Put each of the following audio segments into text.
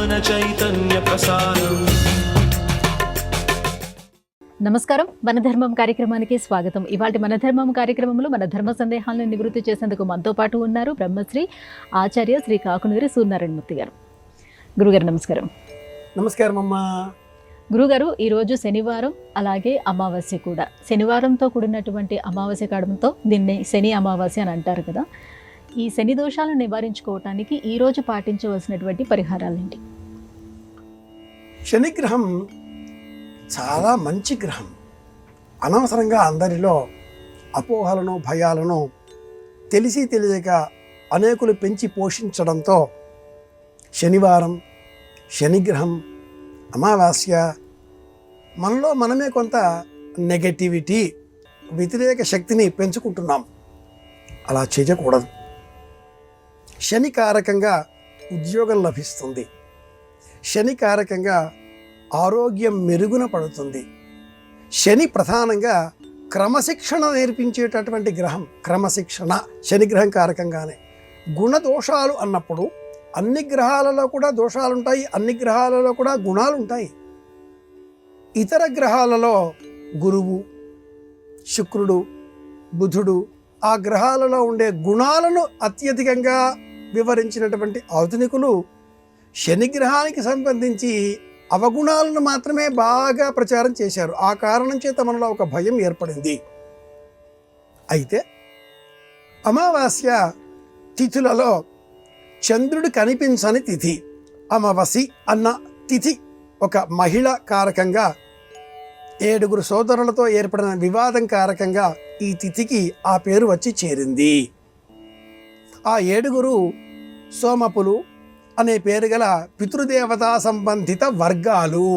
జ్ఞాన చైతన్య ప్రసారం. నమస్కారం, మన ధర్మం కార్యక్రమానికి స్వాగతం. ఇవాళ మన ధర్మం కార్యక్రమంలో మన ధర్మ సందేహాలను నివృత్తి చేసేందుకు మనతో పాటు ఉన్నారు బ్రహ్మశ్రీ ఆచార్య శ్రీ కాకునూరి సూర్యనారాయణమూర్తి గారు. గురుగారు నమస్కారం. నమస్కారం అమ్మా. గురుగారు, ఈరోజు శనివారం, అలాగే అమావాస్య కూడా. శనివారంతో కూడినటువంటి అమావాస్య కావడంతో దీన్ని శని అమావాస్య అని అంటారు కదా. ఈ శని దోషాలను నివారించుకోవటానికి ఈరోజు పాటించవలసినటువంటి పరిహారాలు ఏంటి? శనిగ్రహం చాలా మంచి గ్రహం. అనవసరంగా అందరిలో అపోహలను, భయాలను తెలిసి తెలియక అనేకులు పెంచి పోషించడంతో శనివారం, శనిగ్రహం, అమావాస్య మనలో మనమే కొంత నెగటివిటీ, వ్యతిరేక శక్తిని పెంచుకుంటున్నాం. అలా చేయకూడదు. శని కారకంగా ఉద్యోగం లభిస్తుంది. శని కారకంగా ఆరోగ్యం మెరుగున పడుతుంది. శని ప్రధానంగా క్రమశిక్షణ నేర్పించేటటువంటి గ్రహం. క్రమశిక్షణ శనిగ్రహం కారకంగానే. గుణదోషాలు అన్నప్పుడు అన్ని గ్రహాలలో కూడా దోషాలుంటాయి, అన్ని గ్రహాలలో కూడా గుణాలు ఉంటాయి. ఇతర గ్రహాలలో గురువు, శుక్రుడు, బుధుడు ఆ గ్రహాలలో ఉండే గుణాలను అత్యధికంగా వివరించినటువంటి ఆధునికులు శనిగ్రహానికి సంబంధించి అవగుణాలను మాత్రమే బాగా ప్రచారం చేశారు. ఆ కారణం చేత మనలో ఒక భయం ఏర్పడింది. అయితే అమావాస్య తిథులలో చంద్రుడు కనిపించని తిథి అమావాసి అన్న తిథి. ఒక మహిళ కారకంగా 7 సోదరులతో ఏర్పడిన వివాదం కారకంగా ఈ తిథికి ఆ పేరు వచ్చి చేరింది. ఆ 7 సోమపులు అనే పేరు గల పితృదేవతా సంబంధిత వర్గాలు.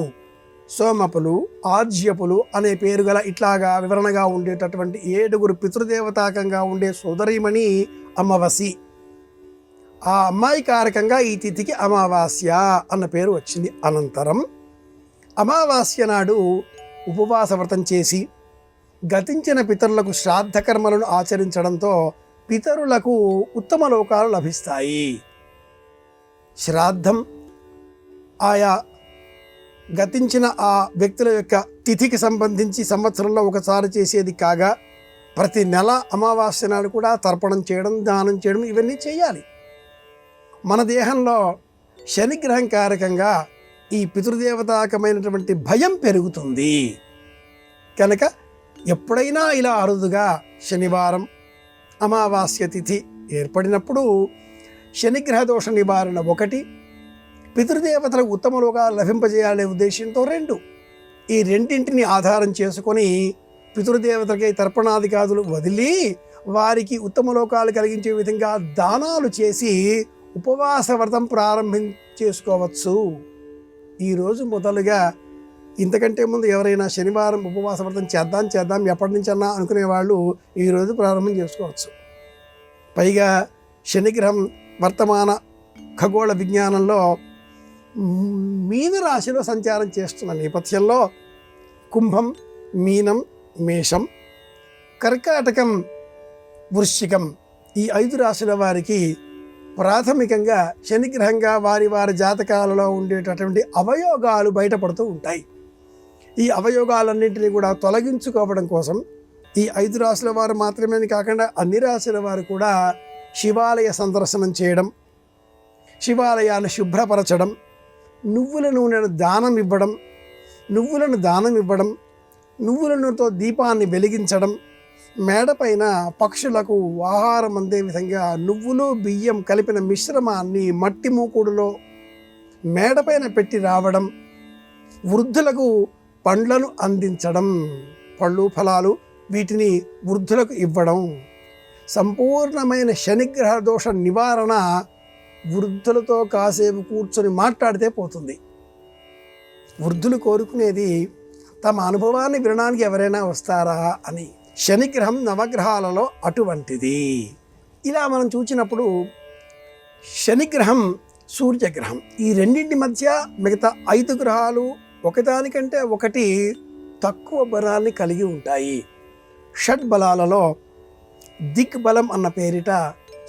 సోమపులు, ఆజ్యపులు అనే పేరు గల ఇట్లాగా వివరణగా ఉండేటటువంటి 7 పితృదేవతాకంగా ఉండే సోదరీమణి అమావాసి. ఆ అమ్మాయి కారకంగా ఈ తిథికి అమావాస్య అన్న పేరు వచ్చింది. అనంతరం అమావాస్య నాడు ఉపవాస వ్రతం చేసి గతించిన పితరులకు శ్రాద్ధ కర్మలను ఆచరించడంతో పితరులకు ఉత్తమ లోకాలు లభిస్తాయి. శ్రాద్ధం ఆయా గతించిన ఆ వ్యక్తుల యొక్క తిథికి సంబంధించి సంవత్సరంలో ఒకసారి చేసేది కాగా ప్రతి నెల అమావాస్య నాడు కూడా తర్పణం చేయడం, దానం చేయడం ఇవన్నీ చేయాలి. మన దేహంలో శనిగ్రహం కారకంగా ఈ పితృదేవతాకమైనటువంటి భయం పెరుగుతుంది. కనుక ఎప్పుడైనా ఇలా అరుదుగా శనివారం, అమావాస్య తిథి ఏర్పడినప్పుడు శనిగ్రహ దోష నివారణ 1, పితృదేవతలకు ఉత్తమ లోకాలు లభింపజేయాలనే ఉద్దేశంతో 2. ఈ రెండింటిని ఆధారం చేసుకొని పితృదేవతలకి తర్పణాదికాదులు వదిలి వారికి ఉత్తమ లోకాలు కలిగించే విధంగా దానాలు చేసి ఉపవాస వ్రతం ప్రారంభించేసుకోవచ్చు. ఈరోజు మొదలుగా. ఇంతకంటే ముందు ఎవరైనా శనివారం ఉపవాస వ్రతం చేద్దాం ఎప్పటి నుంచన్నా అనుకునే వాళ్ళు ఈరోజు ప్రారంభం చేసుకోవచ్చు. పైగా శనిగ్రహం వర్తమాన ఖగోళ విజ్ఞానంలో మీన రాశిలో సంచారం చేస్తున్న నేపథ్యంలో కుంభం, మీనం, మేషం, కర్కాటకం, వృశ్చికం ఈ 5 రాశుల వారికి ప్రాథమికంగా శనిగ్రహంగా వారి వారి జాతకాలలో ఉండేటటువంటి అవయోగాలు బయటపడుతూ ఉంటాయి. ఈ అవయోగాలన్నింటినీ కూడా తొలగించుకోవడం కోసం ఈ 5 రాశుల వారు మాత్రమే కాకుండా అన్ని రాశుల వారు కూడా శివాలయ సందర్శనం చేయడం, శివాలయాన్ని శుభ్రపరచడం, నువ్వుల నూనెను దానం ఇవ్వడం, నువ్వుల నూనెతో దీపాన్ని వెలిగించడం, మేడపైన పక్షులకు ఆహారం అందే విధంగా నువ్వులు, బియ్యం కలిపిన మిశ్రమాన్ని మట్టి మూకుడులో మేడపైన పెట్టి రావడం, వృద్ధులకు పండ్లను అందించడం, పళ్ళు ఫలాలు వీటిని వృద్ధులకు ఇవ్వడం. సంపూర్ణమైన శనిగ్రహ దోష నివారణ వృద్ధులతో కాసేపు కూర్చొని మాట్లాడితే పోతుంది. వృద్ధులు కోరుకునేది తమ అనుభవాన్ని వినడానికి ఎవరైనా వస్తారా అని. శనిగ్రహం నవగ్రహాలలో అటువంటిది. ఇలా మనం చూసినప్పుడు శనిగ్రహం, సూర్యగ్రహం ఈ రెండింటి మధ్య మిగతా 5 గ్రహాలు ఒకదానికంటే ఒకటి తక్కువ బలాన్ని కలిగి ఉంటాయి. షడ్బలాలలో దిక్బలం అన్న పేరిట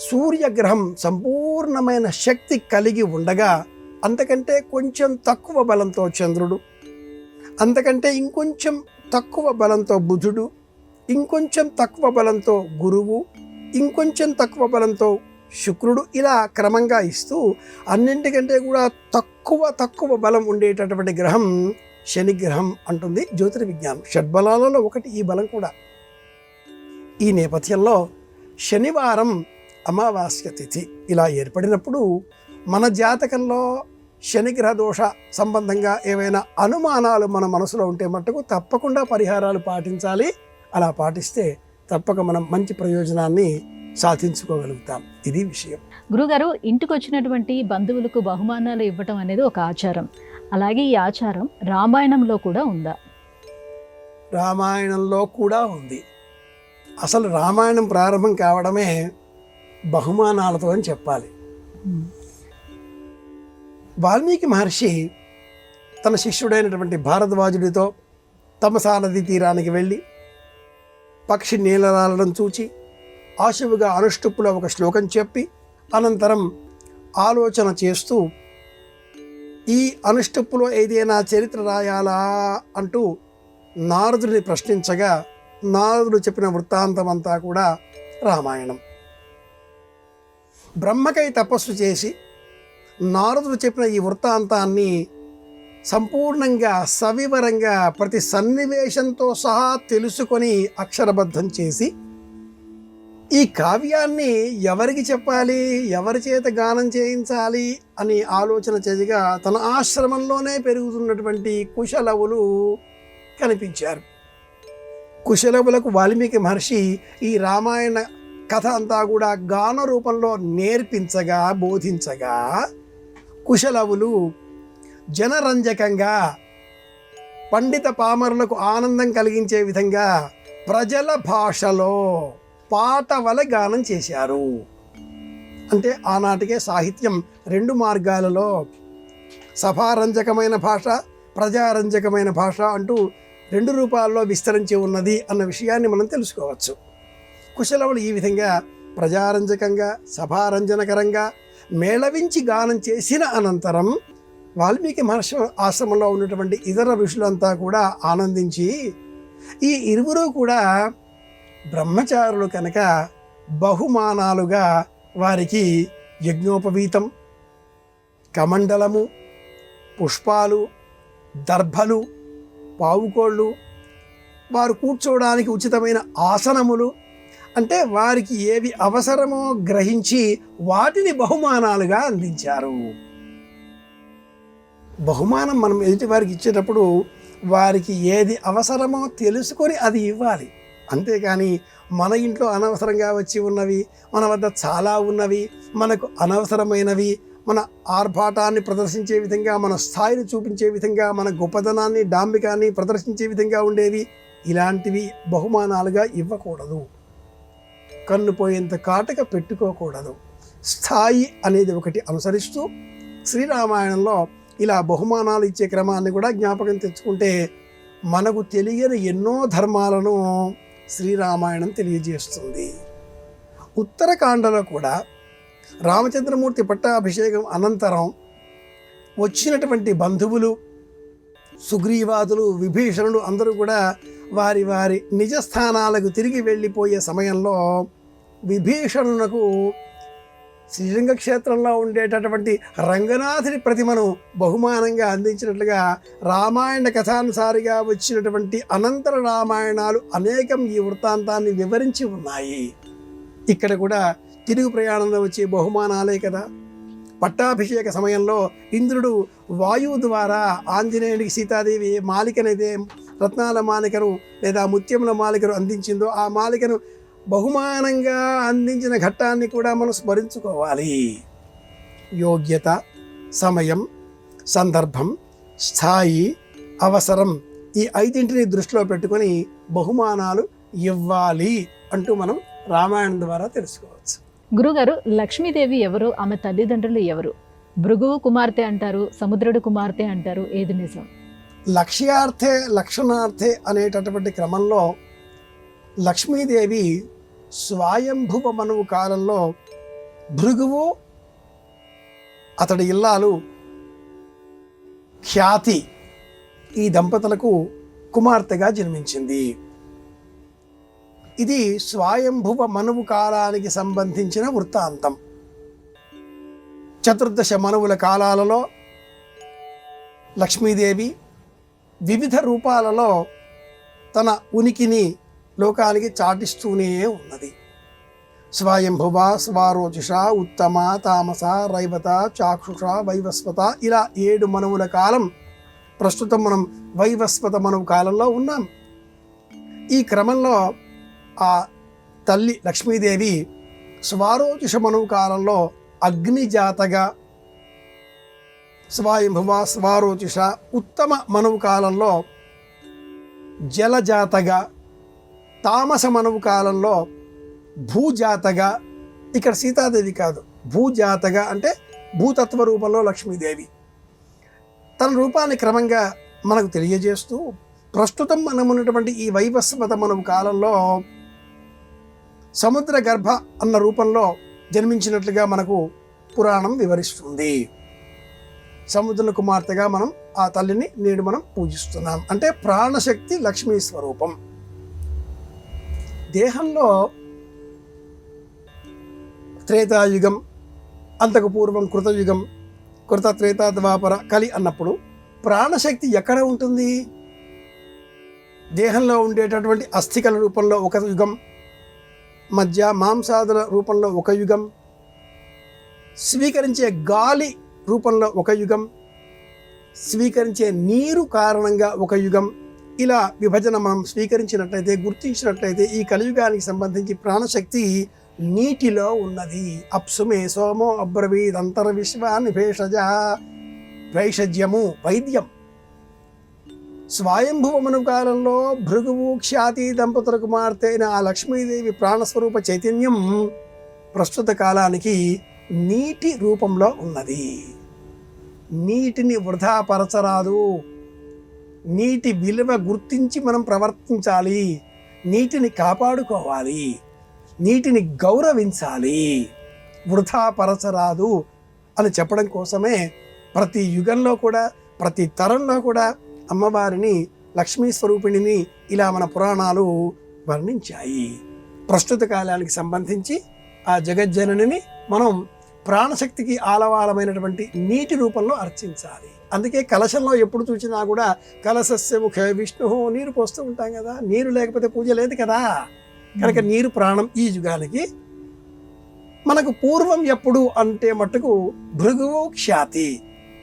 సూర్యగ్రహం సంపూర్ణమైన శక్తి కలిగి ఉండగా అంతకంటే కొంచెం తక్కువ బలంతో చంద్రుడు, అంతకంటే ఇంకొంచెం తక్కువ బలంతో బుధుడు, ఇంకొంచెం తక్కువ బలంతో గురువు, ఇంకొంచెం తక్కువ బలంతో శుక్రుడు, ఇలా క్రమంగా ఇస్తూ అన్నింటికంటే కూడా తక్కువ బలం ఉండేటటువంటి గ్రహం శని గ్రహం అంటుంది జ్యోతిర్విజ్ఞానం. షడ్బలాలలో ఒకటి ఈ బలం కూడా. ఈ నేపథ్యంలో శనివారం అమావాస్య తిథి ఇలా ఏర్పడినప్పుడు మన జాతకంలో శనిగ్రహ దోష సంబంధంగా ఏవైనా అనుమానాలు మన మనసులో ఉంటే మట్టుకు తప్పకుండా పరిహారాలు పాటించాలి. అలా పాటిస్తే తప్పక మనం మంచి ప్రయోజనాన్ని సాధించుకోగలుగుతాం. ఇది విషయం. గురుగారు, ఇంటికి వచ్చినటువంటి బంధువులకు బహుమానాలు ఇవ్వటం అనేది ఒక ఆచారం. అలాగే ఈ ఆచారం రామాయణంలో కూడా ఉందా? రామాయణంలో కూడా ఉంది. అసలు రామాయణం ప్రారంభం కావడమే బహుమానాలతో అని చెప్పాలి. వాల్మీకి మహర్షి తన శిష్యుడైనటువంటి భారద్వాజుడితో తమసా నదీ తీరానికి వెళ్ళి పక్షి నీలరాలడం చూచి ఆశువుగా అనుష్టుప్పులో ఒక శ్లోకం చెప్పి అనంతరం ఆలోచన చేస్తూ ఈ అనుష్టుప్పులో ఏదైనా చరిత్ర రాయాలా అంటూ నారదుడిని ప్రశ్నించగా నారదుడు చెప్పిన వృత్తాంతం అంతా కూడా రామాయణం. బ్రహ్మకై తపస్సు చేసి నారదుడు చెప్పిన ఈ వృత్తాంతాన్ని సంపూర్ణంగా సవివరంగా ప్రతి సన్నివేశంతో సహా తెలుసుకొని అక్షరబద్ధం చేసి ఈ కావ్యాన్ని ఎవరికి చెప్పాలి, ఎవరి చేత గానం చేయించాలి అని ఆలోచన చేయగా తన ఆశ్రమంలోనే పెరుగుతున్నటువంటి కుశలవులు కనిపించారు. కుశలవులకు వాల్మీకి మహర్షి ఈ రామాయణ కథ అంతా కూడా గాన రూపంలో నేర్పించగా బోధించగా కుశలవులు జనరంజకంగా పండిత పామరులకు ఆనందం కలిగించే విధంగా ప్రజల భాషలో పాట వలె గానం చేశారు. అంటే ఆనాటికే సాహిత్యం రెండు మార్గాలలో సభారంజకమైన భాష, ప్రజారంజకమైన భాష అంటూ రెండు రూపాల్లో విస్తరించి ఉన్నది అన్న విషయాన్ని మనం తెలుసుకోవచ్చు. కుశలవులు ఈ విధంగా ప్రజారంజకంగా సభారంజనకరంగా మేళవించి గానం చేసిన అనంతరం వాల్మీకి మహర్షి ఆశ్రమంలో ఉన్నటువంటి ఇతర ఋషులంతా కూడా ఆనందించి ఈ ఇరువురు కూడా బ్రహ్మచారులు కనుక బహుమానాలుగా వారికి యజ్ఞోపవీతం, కమండలము, పుష్పాలు, దర్భలు, పావుకోళ్ళు, వారు కూర్చోవడానికి ఉచితమైన ఆసనములు, అంటే వారికి ఏవి అవసరమో గ్రహించి వాటిని బహుమానాలుగా అందించారు. బహుమానం మనం ఎదుటి వారికి ఇచ్చేటప్పుడు వారికి ఏది అవసరమో తెలుసుకొని అది ఇవ్వాలి. అంతేకాని మన ఇంట్లో అనవసరంగా వచ్చి ఉన్నవి, మన వద్ద చాలా ఉన్నవి, మనకు అనవసరమైనవి, మన ఆర్భాటాన్ని ప్రదర్శించే విధంగా, మన స్థాయిని చూపించే విధంగా, మన గొప్పతనాన్ని డాంబికాన్ని ప్రదర్శించే విధంగా ఉండేవి ఇలాంటివి బహుమానాలుగా ఇవ్వకూడదు. కన్ను పోయేంత కాటుక పెట్టుకోకూడదు. స్థాయి అనేది ఒకటి అనుసరిస్తూ శ్రీరామాయణంలో ఇలా బహుమానాలు ఇచ్చే క్రమాన్ని కూడా జ్ఞాపకం తెచ్చుకుంటే మనకు తెలియని ఎన్నో ధర్మాలను శ్రీరామాయణం తెలియజేస్తుంది. ఉత్తరకాండలో కూడా రామచంద్రమూర్తి పట్టాభిషేకం అనంతరం వచ్చినటువంటి బంధువులు, సుగ్రీవాదులు, విభీషణుడు అందరూ కూడా వారి వారి నిజ స్థానాలకు తిరిగి వెళ్ళిపోయే సమయంలో విభీషణునకు శ్రీరంగ క్షేత్రంలో ఉండేటటువంటి రంగనాథుని ప్రతిమను బహుమానంగా అందించినట్లుగా రామాయణ కథానుసారిగా వచ్చినటువంటి అనంతర రామాయణాలు అనేకం ఈ వృత్తాంతాన్ని వివరించి ఉన్నాయి. ఇక్కడ కూడా తిరుగు ప్రయాణంలో వచ్చే బహుమానాలే కదా. పట్టాభిషేక సమయంలో ఇంద్రుడు వాయువు ద్వారా ఆంజనేయుడికి సీతాదేవి మాలికనైతే రత్నాల మాలికను లేదా ముత్యముల మాలికను అందించిందో ఆ మాలికను బహుమానంగా అందించిన ఘట్టాన్ని కూడా మనం స్మరించుకోవాలి. యోగ్యత, సమయం, సందర్భం, స్థాయి, అవసరం ఈ ఐదింటిని దృష్టిలో పెట్టుకొని బహుమానాలు ఇవ్వాలి అంటూ మనం రామాయణం ద్వారా తెలుసుకోవచ్చు. గురుగారు, లక్ష్మీదేవి ఎవరు? ఆమె తల్లిదండ్రులు ఎవరు? భృగువు కుమార్తె అంటారు, సముద్రుడు కుమార్తె అంటారు, ఏది నిజం? లక్ష్యార్థే లక్షణార్థే అనేటటువంటి క్రమంలో లక్ష్మీదేవి స్వయంభువ మనువు కాలంలో భృగువు, అతడి ఇల్లాలు ఖ్యాతి ఈ దంపతులకు కుమార్తెగా జన్మించింది. ఇది స్వయంభువ మనువు కాలానికి సంబంధించిన వృత్తాంతం. చతుర్దశ మనువుల కాలాలలో లక్ష్మీదేవి వివిధ రూపాలలో తన ఉనికిని లోకానికి చాటిస్తూనే ఉన్నది. స్వయంభువ, స్వారోచిష, ఉత్తమ, తామస, రైవత, చాక్షుష, వైవస్వత, ఇలా 7 మనువుల కాలం. ప్రస్తుతం మనం వైవస్వత మనువు కాలంలో ఉన్నాం. ఈ క్రమంలో ఆ తల్లి లక్ష్మీదేవి స్వారోచిష మనువు కాలంలో అగ్నిజాతగా, స్వయంభువ, స్వారోచిష, ఉత్తమ మనువు కాలంలో జలజాతగా, తామస మనువు కాలంలో భూజాతగా, ఇక్కడ సీతాదేవి కాదు, భూజాతగా అంటే భూతత్వ రూపంలో లక్ష్మీదేవి తన రూపాన్ని క్రమంగా మనకు తెలియజేస్తూ ప్రస్తుతం మనం ఉన్నటువంటి ఈ వైవస్వత మనువు కాలంలో సముద్ర గర్భ అన్న రూపంలో జన్మించినట్లుగా మనకు పురాణం వివరిస్తుంది. సముద్ర కుమార్తెగా మనం ఆ తల్లిని నేడు మనం పూజిస్తున్నాం. అంటే ప్రాణశక్తి లక్ష్మీ స్వరూపం. దేహంలో త్రేతాయుగం, అంతకు పూర్వం కృతయుగం, కృత, త్రేతా, ద్వాపర, కలి అన్నప్పుడు ప్రాణశక్తి ఎక్కడ ఉంటుంది? దేహంలో ఉండేటటువంటి అస్థికల రూపంలో ఒక యుగం, మధ్య మాంసాదుల రూపంలో ఒక యుగం, స్వీకరించే గాలి రూపంలో ఒక యుగం, స్వీకరించే నీరు కారణంగా ఒక యుగం. ఇలా విభజన మనం స్వీకరించినట్లయితే, గుర్తించినట్లయితే ఈ కలియుగానికి సంబంధించి ప్రాణశక్తి నీటిలో ఉన్నది. అప్సుమే సోమో అబ్రవీద్ అంతర విశ్వాన్ని భేషజ, వైషజ్యము వైద్యం. స్వయంభువ మనువు కాలంలో భృగువు, ఖ్యాతి దంపతుల కుమార్తె అయిన ఆ లక్ష్మీదేవి ప్రాణస్వరూప చైతన్యం ప్రస్తుత కాలానికి నీటి రూపంలో ఉన్నది. నీటిని వృధాపరచరాదు. నీటి విలువ గుర్తించి మనం ప్రవర్తించాలి. నీటిని కాపాడుకోవాలి. నీటిని గౌరవించాలి. వృధాపరచరాదు అని చెప్పడం కోసమే ప్రతి యుగంలో కూడా, ప్రతి తరంలో కూడా అమ్మవారిని, లక్ష్మీ స్వరూపిణిని ఇలా మన పురాణాలు వర్ణించాయి. ప్రస్తుత కాలానికి సంబంధించి ఆ జగజ్జననిని మనం ప్రాణశక్తికి ఆలవాలమైనటువంటి నీటి రూపంలో అర్చించాలి. అందుకే కలశంలో ఎప్పుడు చూసినా కూడా కలశస్య ముఖే విష్ణు, నీరు పోస్తూ ఉంటాం కదా. నీరు లేకపోతే పూజ లేదు కదా. కనుక నీరు ప్రాణం ఈ యుగానికి. మనకు పూర్వం ఎప్పుడు అంటే మట్టుకు భృగువు, ఖ్యాతి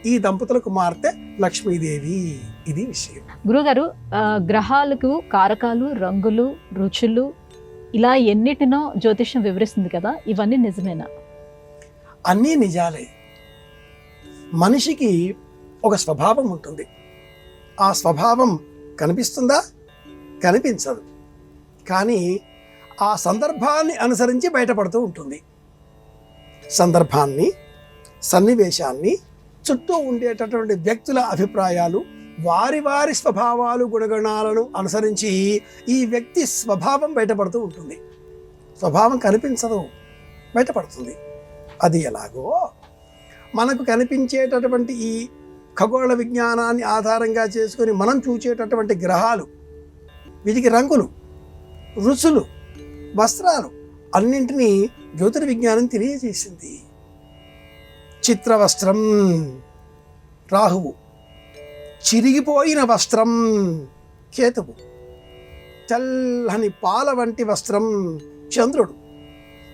ఈ దంపతుల కుమార్తె లక్ష్మీదేవి. ఇది విషయం. గురుగారు, గ్రహాలకు కారకాలు, రంగులు, రుచులు ఇలా ఎన్నిటినో జ్యోతిష్యం వివరిస్తుంది కదా, ఇవన్నీ నిజమేనా? అన్నీ నిజాలే. మనిషికి ఒక స్వభావం ఉంటుంది. ఆ స్వభావం కనిపిస్తుందా? కనిపించదు. కానీ ఆ సందర్భాన్ని అనుసరించి బయటపడుతూ ఉంటుంది. సందర్భాన్ని, సన్నివేశాన్ని, చుట్టూ ఉండేటటువంటి వ్యక్తుల అభిప్రాయాలు, వారి వారి స్వభావాలు, గుణగణాలను అనుసరించి ఈ వ్యక్తి స్వభావం బయటపడుతూ ఉంటుంది. స్వభావం కనిపించదు, బయటపడుతుంది. అది ఎలాగో మనకు కనిపించేటటువంటి ఈ ఖగోళ విజ్ఞానాన్ని ఆధారంగా చేసుకొని మనం చూసేటటువంటి గ్రహాలు, వీటికి రంగులు, రుచులు, వస్త్రాలు అన్నింటినీ జ్యోతిర్విజ్ఞానం తెలియజేసింది. చిత్రవస్త్రం రాహువు, చిరిగిపోయిన వస్త్రం కేతువు, చల్లని పాల వంటి వస్త్రం చంద్రుడు,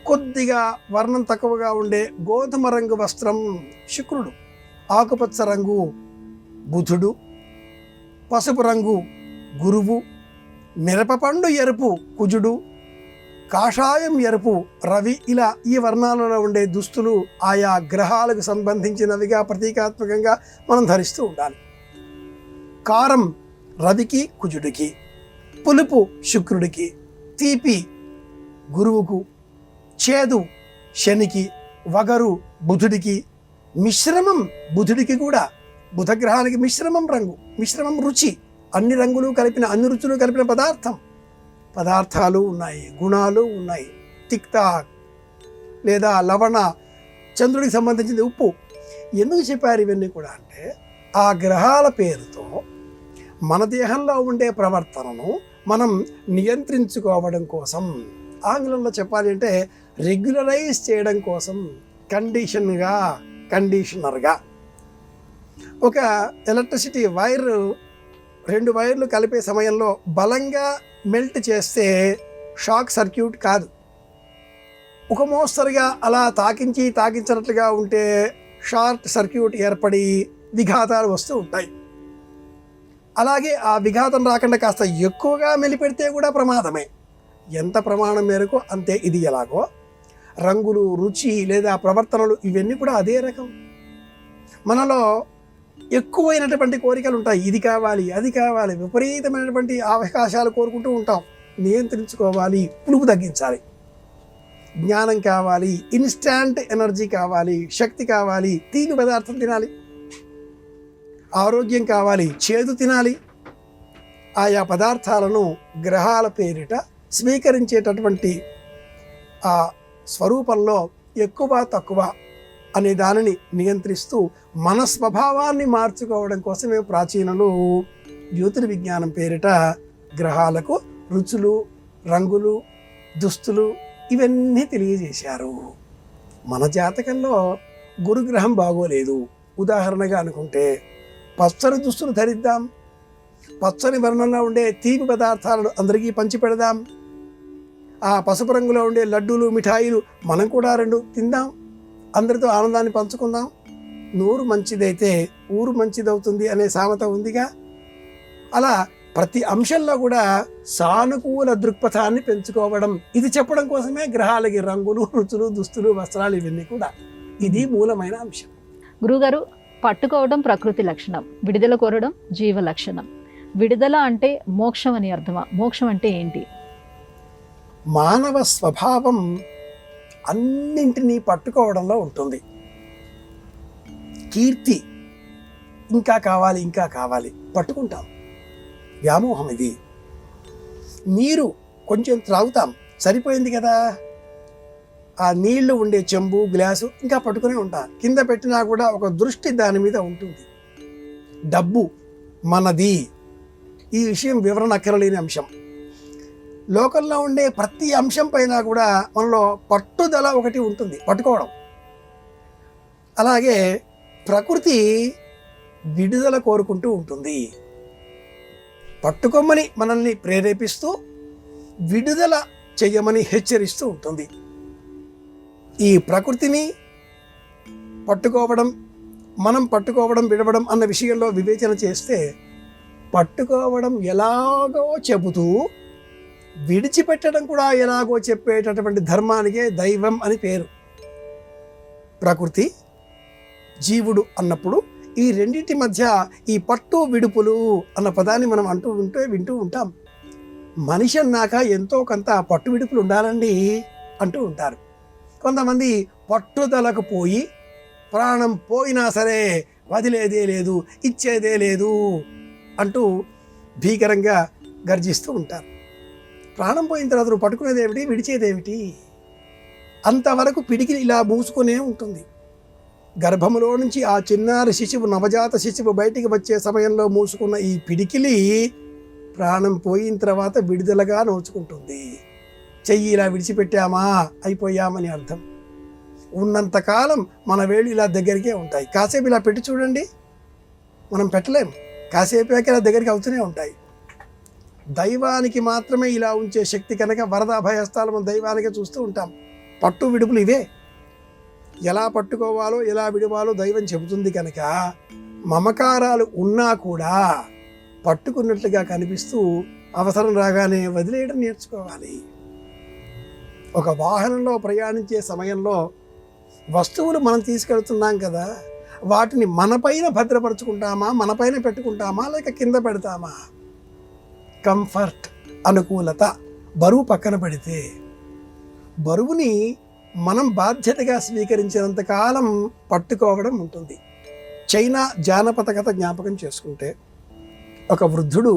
కొద్దిగా వర్ణం తక్కువగా ఉండే గోధుమ రంగు వస్త్రం శుక్రుడు, ఆకుపచ్చ రంగు బుధుడు, పసుపు రంగు గురువు, మిరపపండు ఎరుపు కుజుడు, కాషాయం ఎరుపు రవి. ఇలా ఈ వర్ణాలలో ఉండే దుస్తులు ఆయా గ్రహాలకు సంబంధించినవిగా ప్రతీకాత్మకంగా మనం ధరిస్తూ ఉండాలి. కారం రవికి, కుజుడికి, పులుపు శుక్రుడికి, తీపి గురువుకు, చేదు శనికి, వగరు బుధుడికి, మిశ్రమం బుధుడికి కూడా. బుధగ్రహానికి మిశ్రమం రంగు, మిశ్రమం రుచి. అన్ని రంగులు కలిపిన, అన్ని రుచులు కలిపిన పదార్థాలు ఉన్నాయి, గుణాలు ఉన్నాయి. తిక్త లేదా లవణ, చంద్రుడికి సంబంధించింది ఉప్పు. ఎందుకు చెప్పారు ఇవన్నీ కూడా అంటే ఆ గ్రహాల పేరుతో మన దేహంలో ఉండే ప్రవర్తనను మనం నియంత్రించుకోవడం కోసం, ఆంగ్లంలో చెప్పాలి అంటే రెగ్యులరైజ్ చేయడం కోసం, కండిషనర్గా ఒక ఎలక్ట్రిసిటీ వైర్ 2 వైర్లు కలిపే సమయంలో బలంగా మెల్ట్ చేస్తే షాక్ సర్క్యూట్ కాదు. ఒక మోస్తరుగా అలా తాకించినట్లుగా ఉంటే షార్ట్ సర్క్యూట్ ఏర్పడి విఘాతాలు వస్తూ ఉంటాయి. అలాగే ఆ విఘాతం రాకుండా కాస్త ఎక్కువగా మెలిపెడితే కూడా ప్రమాదమే. ఎంత ప్రమాణం మేరకు అంతే. ఇది ఎలాగో రంగులు, రుచి లేదా ప్రవర్తనలు ఇవన్నీ కూడా అదే రకం. మనలో ఎక్కువైనటువంటి కోరికలు ఉంటాయి. ఇది కావాలి, అది కావాలి, విపరీతమైనటువంటి అవకాశాలు కోరుకుంటూ ఉంటాం. నియంత్రించుకోవాలి, పులుపు తగ్గించాలి. జ్ఞానం కావాలి, ఇన్స్టాంట్ ఎనర్జీ కావాలి, శక్తి కావాలి, తీపి పదార్థం తినాలి. ఆరోగ్యం కావాలి, చేదు తినాలి. ఆయా పదార్థాలను గ్రహాల పేరిట స్వీకరించేటటువంటి ఆ స్వరూపంలో ఎక్కువ తక్కువ అనే దానిని నియంత్రిస్తూ మన స్వభావాన్ని మార్చుకోవడం కోసమే ప్రాచీనులు జ్యోతిర్విజ్ఞానం పేరిట గ్రహాలకు రుచులు, రంగులు, దుస్తులు ఇవన్నీ తెలియజేశారు. మన జాతకంలో గురుగ్రహం బాగోలేదు. ఉదాహరణగా అనుకుంటే పచ్చని దుస్తులు ధరిద్దాం, పచ్చని వర్ణంలో ఉండే తీపి పదార్థాలను అందరికీ పంచిపెడదాం. ఆ పసుపు రంగులో ఉండే లడ్డూలు, మిఠాయిలు మనం కూడా 2 తిందాం, అందరితో ఆనందాన్ని పంచుకుందాం. నోరు మంచిదైతే ఊరు మంచిదవుతుంది అనే సామెత ఉందిగా. అలా ప్రతి అంశంలో కూడా సానుకూల దృక్పథాన్ని పెంచుకోవడం, ఇది చెప్పడం కోసమే గ్రహాలకి రంగులు, రుచులు, దుస్తులు, వస్త్రాలు ఇవన్నీ కూడా. ఇది మూలమైన అంశం. గురుగారు, పట్టుకోవడం ప్రకృతి లక్షణం, విడుదల కోరడం జీవ లక్షణం. విడుదల అంటే మోక్షం అని అర్థమా? మోక్షం అంటే ఏంటి? మానవ స్వభావం అన్నింటినీ పట్టుకోవడంలో ఉంటుంది. కీర్తి ఇంకా కావాలి, ఇంకా కావాలి, పట్టుకుంటాం. వ్యామోహం ఇది. నీరు కొంచెం త్రాగుతాం, సరిపోయింది కదా. ఆ నీళ్లు ఉండే చెంబు, గ్లాసు ఇంకా పట్టుకునే ఉంటాం. కింద పెట్టినా కూడా ఒక దృష్టి దాని మీద ఉంటుంది. డబ్బు మనది, ఈ విషయం వివరణ అక్కరలేని అంశం. లోకంలో ఉండే ప్రతి అంశం పైన కూడా మనలో పట్టుదల ఒకటి ఉంటుంది, పట్టుకోవడం. అలాగే ప్రకృతి విడుదల కోరుకుంటూ ఉంటుంది. పట్టుకోమని మనల్ని ప్రేరేపిస్తూ విడుదల చెయ్యమని హెచ్చరిస్తూ ఉంటుంది. ఈ ప్రకృతిని పట్టుకోవడం, మనం పట్టుకోవడం, విడవడం అన్న విషయంలో వివేచన చేస్తే పట్టుకోవడం ఎలాగో చెబుతూ విడిచిపెట్టడం కూడా ఎలాగో చెప్పేటటువంటి ధర్మానికే దైవం అని పేరు. ప్రకృతి, జీవుడు అన్నప్పుడు ఈ రెండింటి మధ్య ఈ పట్టు విడుపులు అన్న పదాన్ని మనం వింటూ ఉంటాం. మనిషి అన్నాక ఎంతో కొంత పట్టు విడుపులు ఉండాలండి అంటూ ఉంటారు. కొంతమంది పట్టుదలకు పోయి ప్రాణం పోయినా సరే వదిలేదే లేదు, ఇచ్చేదే లేదు అంటూ భీకరంగా గర్జిస్తూ ఉంటారు. ప్రాణం పోయిన తర్వాత నువ్వు పట్టుకునేదేమిటి, విడిచేదేమిటి? అంతవరకు పిడికిలి ఇలా మూసుకునే ఉంటుంది. గర్భములో నుంచి ఆ చిన్నారి శిశువు, నవజాత శిశువు బయటికి వచ్చే సమయంలో మూసుకున్న ఈ పిడికిలి ప్రాణం పోయిన తర్వాత విడుదలగా నోచుకుంటుంది. చెయ్యి ఇలా విడిచిపెట్టామా అయిపోయామని అర్థం. ఉన్నంతకాలం మన వేళ్ళు ఇలా దగ్గరికే ఉంటాయి. కాసేపు ఇలా పెట్టి చూడండి, మనం పెట్టలేం. కాసేపు ఇలా దగ్గరికి అవుతూనే ఉంటాయి. దైవానికి మాత్రమే ఇలా ఉంచే శక్తి కనుక వరద అభయస్థాలు మనం దైవానికే చూస్తూ ఉంటాం. పట్టు విడుపులు ఇవే. ఎలా పట్టుకోవాలో ఎలా విడవాలో దైవం చెబుతుంది కనుక మమకారాలు ఉన్నా కూడా పట్టుకున్నట్లుగా కనిపిస్తూ అవసరం రాగానే వదిలేయడం నేర్చుకోవాలి. ఒక వాహనంలో ప్రయాణించే సమయంలో వస్తువులు మనం తీసుకెళ్తున్నాం కదా, వాటిని మనపైన భద్రపరుచుకుంటామా, మనపైన పెట్టుకుంటామా, లేక కింద పెడతామా? కంఫర్ట్, అనుకూలత, బరువు పక్కన పెడితే బరువుని మనం బాధ్యతగా స్వీకరించినంత కాలం పట్టుకోవడం ఉంటుంది. చైనా జానపద కథ జ్ఞాపకం చేసుకుంటే ఒక వృద్ధుడు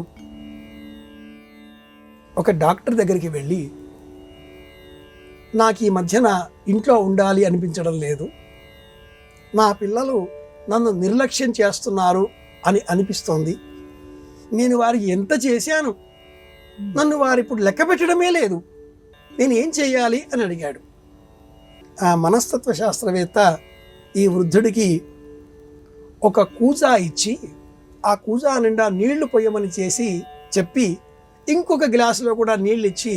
ఒక డాక్టర్ దగ్గరికి వెళ్ళి, నాకు ఈ మధ్యన ఇంట్లో ఉండాలి అనిపించడం లేదు, నా పిల్లలు నన్ను నిర్లక్ష్యం చేస్తున్నారు అని అనిపిస్తోంది. నేను వారికి ఎంత చేశాను, నన్ను వారు ఇప్పుడు లెక్క పెట్టడమే లేదు, నేను ఏం చేయాలి అని అడిగాడు. ఆ మనస్తత్వ శాస్త్రవేత్త ఈ వృద్ధుడికి ఒక కూజా ఇచ్చి ఆ కూజా నిండా నీళ్లు పొయ్యమని చెప్పి ఇంకొక గ్లాసులో కూడా నీళ్ళు ఇచ్చి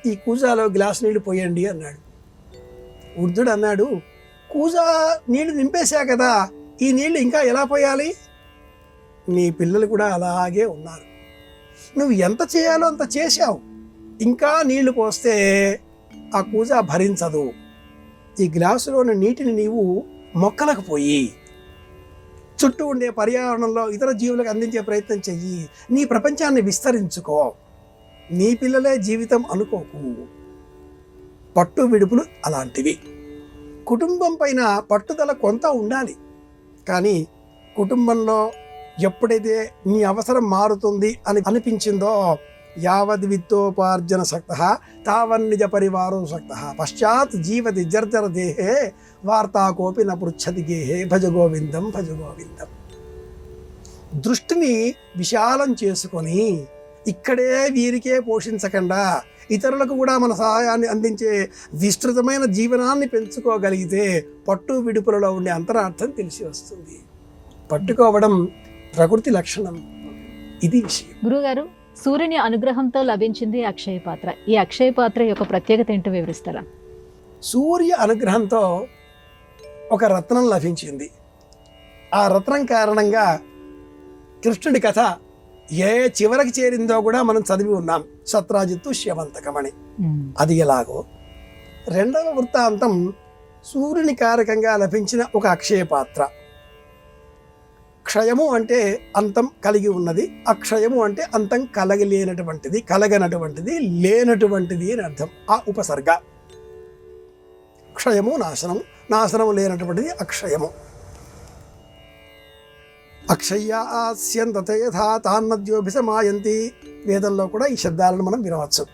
ఈ కూజాలో గ్లాసు నీళ్లు పోయండి అన్నాడు. వృద్ధుడు అన్నాడు, కూజా నీళ్లు నింపేశా కదా, ఈ నీళ్లు ఇంకా ఎలా పోయాలి? నీ పిల్లలు కూడా అలాగే ఉన్నారు. నువ్వు ఎంత చేయాలో అంత చేశావు, ఇంకా నీళ్లు పోస్తే ఆ కూజా భరించదు. ఈ గ్లాసులోని నీటిని నీవు మొక్కలకు పోయి చుట్టూ ఉండే పర్యావరణంలో ఇతర జీవులకు అందించే ప్రయత్నం చెయ్యి. నీ ప్రపంచాన్ని విస్తరించుకో. నీ పిల్లలే జీవితం అనుకోకు. పట్టు విడుపులు అలాంటివి. కుటుంబం పైన పట్టుదల కొంత ఉండాలి, కానీ కుటుంబంలో ఎప్పుడైతే నీ అవసరం మారుతుంది అని అనిపించిందో యావద్ విత్తోపార్జన సక్తః తావన్నిజ పరివారో సక్తః పశ్చాత్ జీవతి జర్జర దేహే వార్తాకోపి న పృచ్ఛతి గేహే భజ గోవిందం భజ గోవిందం. దృష్టిని విశాలం చేసుకొని ఇక్కడే వీరికే పోషించకుండా ఇతరులకు కూడా మన సహాయాన్ని అందించే విస్తృతమైన జీవనాన్ని పెంచుకోగలిగితే పట్టు విడుపులలో ఉండే అంతరార్థం తెలిసి వస్తుంది. పట్టుకోవడం ప్రకృతి లక్షణం. ఇది విషయం. గురుగారు, సూర్యుని అనుగ్రహంతో లభించింది అక్షయ పాత్ర. ఈ అక్షయ పాత్ర యొక్క ప్రత్యేకత ఏంటో వివరిస్తారా? సూర్య అనుగ్రహంతో ఒక రత్నం లభించింది. ఆ రత్నం కారణంగా కృష్ణుడి కథ ఏ చివరికి చేరిందో కూడా మనం చదివి ఉన్నాం. సత్రాజిత్తు శ్యవంతకమణి. అది ఎలాగో. రెండవ వృత్తాంతం సూర్యుని కారకంగా లభించిన ఒక అక్షయ పాత్ర. క్షయము అంటే అంతం కలిగి ఉన్నది, అక్షయము అంటే అంతం కలగలేనటువంటిది, కలగనటువంటిది, లేనటువంటిది అని అర్థం. ఆ ఉపసర్గ. క్షయము నాశనము, నాశనము లేనటువంటిది అక్షయము. అక్షయ్యాస్యంతతే యథా తాన్నద్యోభిసమాయంతి. వేదంలో కూడా ఈ శబ్దాలను మనం వినవచ్చు.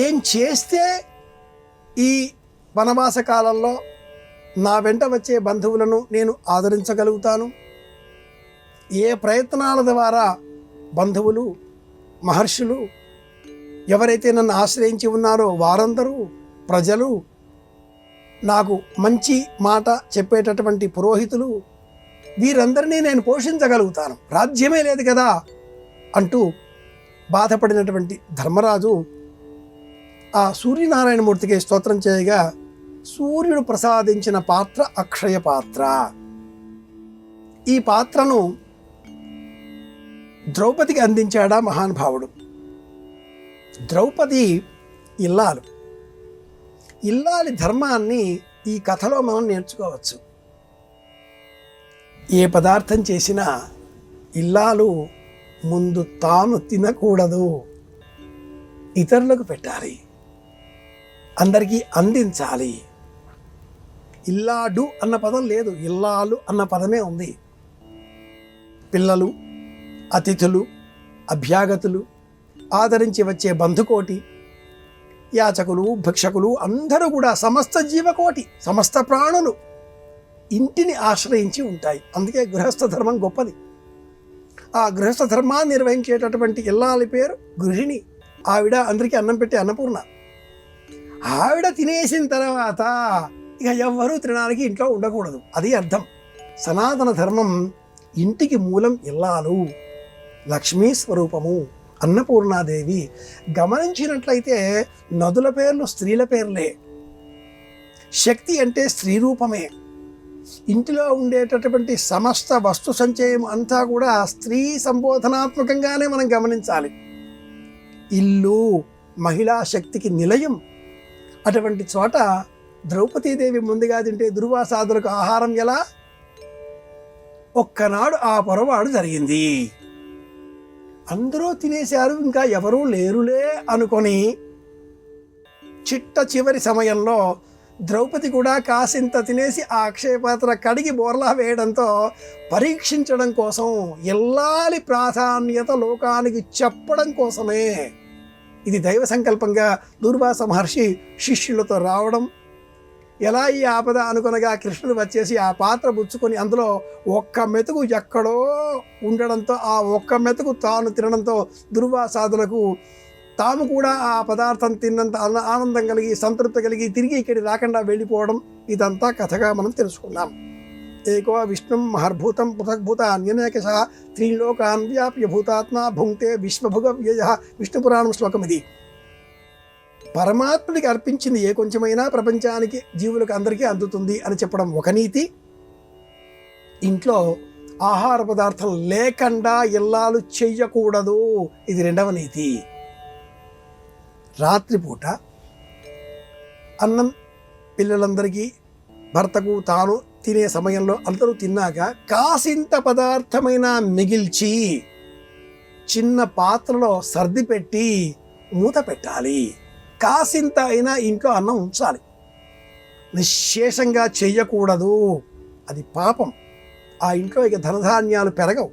ఏం చేస్తే ఈ వనవాస కాలంలో నా వెంట వచ్చే బంధువులను నేను ఆదరించగలుగుతాను, ఏ ప్రయత్నాల ద్వారా బంధువులు మహర్షులు ఎవరైతే నన్ను ఆశ్రయించి ఉన్నారో వారందరూ, ప్రజలు, నాకు మంచి మాట చెప్పేటటువంటి పురోహితులు, వీరందరినీ నేను పోషించగలుగుతాను, రాజ్యమే లేదు కదా అంటూ బాధపడినటువంటి ధర్మరాజు ఆ సూర్యనారాయణమూర్తికి స్తోత్రం చేయగా సూర్యుడు ప్రసాదించిన పాత్ర అక్షయ పాత్ర. ఈ పాత్రను ద్రౌపదికి అందించాడా మహానుభావుడు. ద్రౌపది ఇల్లాలు. ఇల్లాలి ధర్మాన్ని ఈ కథలో మనం నేర్చుకోవచ్చు. ఏ పదార్థం చేసినా ఇల్లాలు ముందు తాను తినకూడదు, ఇతరులకు పెట్టాలి, అందరికీ అందించాలి. ఇల్లాడు అన్న పదం లేదు, ఇల్లాలు అన్న పదమే ఉంది. పిల్లలు, అతిథులు, అభ్యాగతులు, ఆదరించి వచ్చే బంధుకోటి, యాచకులు, భిక్షకులు అందరూ కూడా సమస్త జీవకోటి, సమస్త ప్రాణులు ఇంటిని ఆశ్రయించి ఉంటాయి. అందుకే గృహస్థ ధర్మం గొప్పది. ఆ గృహస్థ ధర్మాన్ని నిర్వహించేటటువంటి ఇల్లాలి పేరు గృహిణి. ఆవిడ అందరికీ అన్నం పెట్టే అన్నపూర్ణ. ఆవిడ తినేసిన తర్వాత ఇక ఎవ్వరూ తినడానికి ఇంట్లో ఉండకూడదు, అది అర్థం. సనాతన ధర్మం ఇంటికి మూలం ఇల్లాలు, లక్ష్మీ స్వరూపము, అన్నపూర్ణాదేవి. గమనించినట్లయితే నదుల పేర్లు స్త్రీల పేర్లే, శక్తి అంటే స్త్రీ రూపమే. ఇంటిలో ఉండేటటువంటి సమస్త వస్తు సంచయం అంతా కూడా స్త్రీ సంబోధనాత్మకంగానే మనం గమనించాలి. ఇల్లు మహిళా శక్తికి నిలయం. అటువంటి చోట ద్రౌపదీదేవి ముందుగా తింటే దుర్వాసాదులకు ఆహారం ఎలా? ఒక్కనాడు ఆ పొరపాటు జరిగింది. అందరూ తినేశారు, ఇంకా ఎవరూ లేరులే అనుకొని చిట్ట చివరి సమయంలో ద్రౌపది కూడా కాసింత తినేసి ఆ అక్షయపాత్ర కడిగి బోర్లా వేయడంతో పరీక్షించడం కోసం, ఇల్లాలి ప్రాధాన్యత లోకానికి చెప్పడం కోసమే ఇది దైవ సంకల్పంగా దూర్వాస మహర్షి శిష్యులతో రావడం, ఎలా ఈ ఆపద అనుకొనగా కృష్ణుడు వచ్చేసి ఆ పాత్ర పుచ్చుకొని అందులో ఒక్క మెతుకు ఎక్కడో ఉండడంతో ఆ ఒక్క మెతుకు తాను తినడంతో దుర్వాసాదులకు తాము కూడా ఆ పదార్థం తిన్నంత ఆనందం కలిగి సంతృప్తి కలిగి తిరిగి ఇక్కడికి రాకుండా వెళ్ళిపోవడం, ఇదంతా కథగా మనం తెలుసుకున్నాం. ఏకో విష్ణుం మహర్భూతం పృథగ్భూత అన్యనేకశ త్రీలోకాన్ వ్యాప్య భూతాత్మ భుంక్తే విశ్వభుగ వ్యయ. విష్ణు పురాణం శ్లోకం ఇది. పరమాత్ముడికి అర్పించింది ఏ కొంచెమైనా ప్రపంచానికి జీవులకు అందరికీ అందుతుంది అని చెప్పడం ఒక నీతి. ఇంట్లో ఆహార పదార్థం లేకుండా ఇల్లాలు చెయ్యకూడదు, ఇది రెండవ నీతి. రాత్రిపూట అన్నం పిల్లలందరికీ భర్తకు తాను తినే సమయంలో అందరూ తిన్నాక కాసింత పదార్థమైనా మిగిల్చి చిన్న పాత్రలో సర్ది పెట్టి మూత పెట్టాలి. కాసింత అయినా ఇంట్లో అన్నం ఉంచాలి, నిశ్శేషంగా చెయ్యకూడదు, అది పాపం. ఆ ఇంట్లో ఇక ధనధాన్యాలు పెరగవు.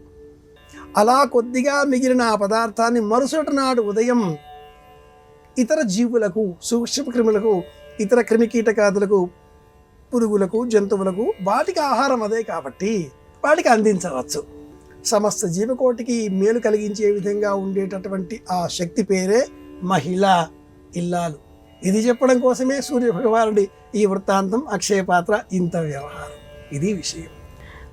అలా కొద్దిగా మిగిలిన ఆ పదార్థాన్ని మరుసటి నాడు ఉదయం ఇతర జీవులకు, సూక్ష్మక్రిములకు, ఇతర క్రిమికీటకాదులకు, పురుగులకు, జంతువులకు వాటికి ఆహారం అదే కాబట్టి వాటికి అందించవచ్చు. సమస్త జీవకోటికి మేలు కలిగించే విధంగా ఉండేటటువంటి ఆ శక్తి పేరే మహిళ, ఇల్లాలు. ఇది చెప్పడం కోసమే సూర్య భగవానుడి ఈ వృత్తాంతం, అక్షయ పాత్ర, ఇంత వ్యవహారం. ఇది విషయం.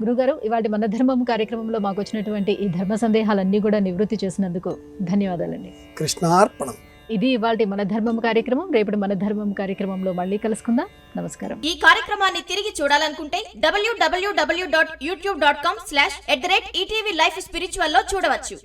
గురుగారు, ఇవాళ మన ధర్మం కార్యక్రమంలో మాకు వచ్చినటువంటి ఈ ధర్మ సందేహాలన్నీ కూడా నివృత్తి చేసినందుకు ధన్యవాదాలండి. కృష్ణార్పణం. ఇది ఇవాళ మన ధర్మం కార్యక్రమం. రేపటి మన ధర్మం కార్యక్రమంలో మళ్ళీ కలుసుకుందాం. నమస్కారం. ఈ కార్యక్రమాన్ని తిరిగి చూడాలనుకుంటే www.youtube.com/ETV Life Spiritual లో చూడవచ్చు.